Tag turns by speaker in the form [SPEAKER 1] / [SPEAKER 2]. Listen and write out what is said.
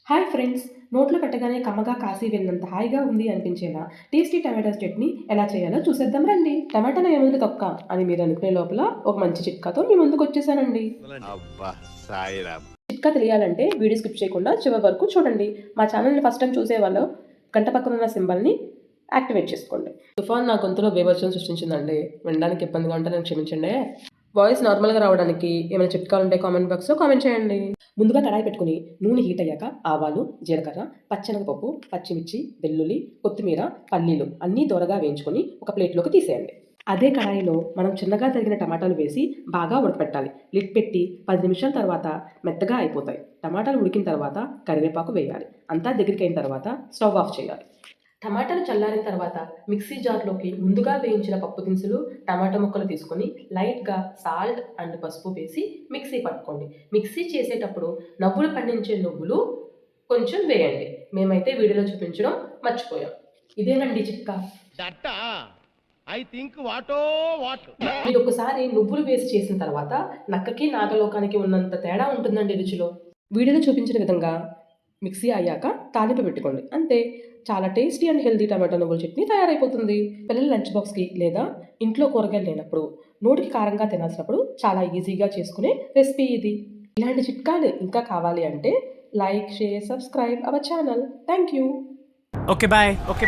[SPEAKER 1] Hi friends! నోట్లో పెట్టగానే కమ్మగా కాశీ వెళ్ళినంత హాయిగా ఉంది అనిపించేలా టేస్టీ టమాటో చట్నీ ఎలా చేయాలో చూసేద్దాం రండి. టమాటాలో ఏముంది తొక్క అని మీరు అనుకునే లోపల ఒక మంచి చిట్కాతో మీ ముందుకు వచ్చేసానండి.
[SPEAKER 2] అబ్బా! సాయిరామ్.
[SPEAKER 1] చిట్కా తెలియాలంటే వీడియో స్కిప్ చేయకుండా చివరి వరకు చూడండి. మా ఛానల్ని ఫస్ట్ టైం చూసేవాళ్ళు గంట పక్కన ఉన్న సింబల్ని యాక్టివేట్ చేసుకోండి. తుఫాన్ నా గొంతులో బీభత్సం సృష్టించిందండి. వినడానికి ఇబ్బందిగా ఉంటే నన్ను క్షమించండి. వాయిస్ నార్మల్గా రావడానికి ఏమైనా చిట్కాలు ఉంటే కామెంట్ బాక్స్లో కామెంట్ చేయండి. ముందుగా కడాయి పెట్టుకుని నూనె హీట్ అయ్యాక ఆవాలు, జీలకర్ర, పచ్చెనగపప్పు, పచ్చిమిర్చి, వెల్లుల్లి, కొత్తిమీర, పల్లీలు అన్నీ దోరగా వేయించుకొని ఒక ప్లేట్లోకి తీసేయండి. అదే కడాయిలో మనం చిన్నగా తరిగిన టమాటాలు వేసి బాగా ఉడకపెట్టాలి. లిడ్ పెట్టి 10 నిమిషాల తర్వాత మెత్తగా అయిపోతాయి. టమాటాలు ఉడికిన తర్వాత కరివేపాకు వేయాలి. అంతా దగ్గరికి అయిన తర్వాత స్టవ్ ఆఫ్ చేయాలి. టమాటాలు చల్లారిన తర్వాత మిక్సీ జార్లోకి ముందుగా వేయించిన పప్పు దినుసులు, టమాటా ముక్కలు తీసుకొని లైట్గా సాల్ట్ అండ్ పసుపు వేసి మిక్సీ పట్టుకోండి. మిక్సీ చేసేటప్పుడు నవ్వులు పండించే నువ్వులు కొంచెం వేయండి. మేమైతే వీడియోలో చూపించడం మర్చిపోయాం. ఇదేనండి చిట్కా. మీరు ఒకసారి నువ్వులు వేసి చేసిన తర్వాత నక్కకి నాగలోకానికి ఉన్నంత తేడా ఉంటుందండి రుచిలో. వీడియోలో చూపించిన విధంగా మిక్సీ అయ్యాక తాలింపు పెట్టుకోండి. అంతే, చాలా టేస్టీ అండ్ హెల్తీ టమాటా నువ్వుల చట్నీ తయారైపోతుంది. పిల్లల లంచ్ బాక్స్కి లేదా ఇంట్లో కూరగాయలు లేనప్పుడు, నోటికి కారంగా తినాల్సినప్పుడు చాలా ఈజీగా చేసుకునే రెసిపీ ఇది. ఇలాంటి చిట్కాలు ఇంకా కావాలి అంటే like, share, subscribe our channel. Thank you.
[SPEAKER 3] Okay, bye. Okay.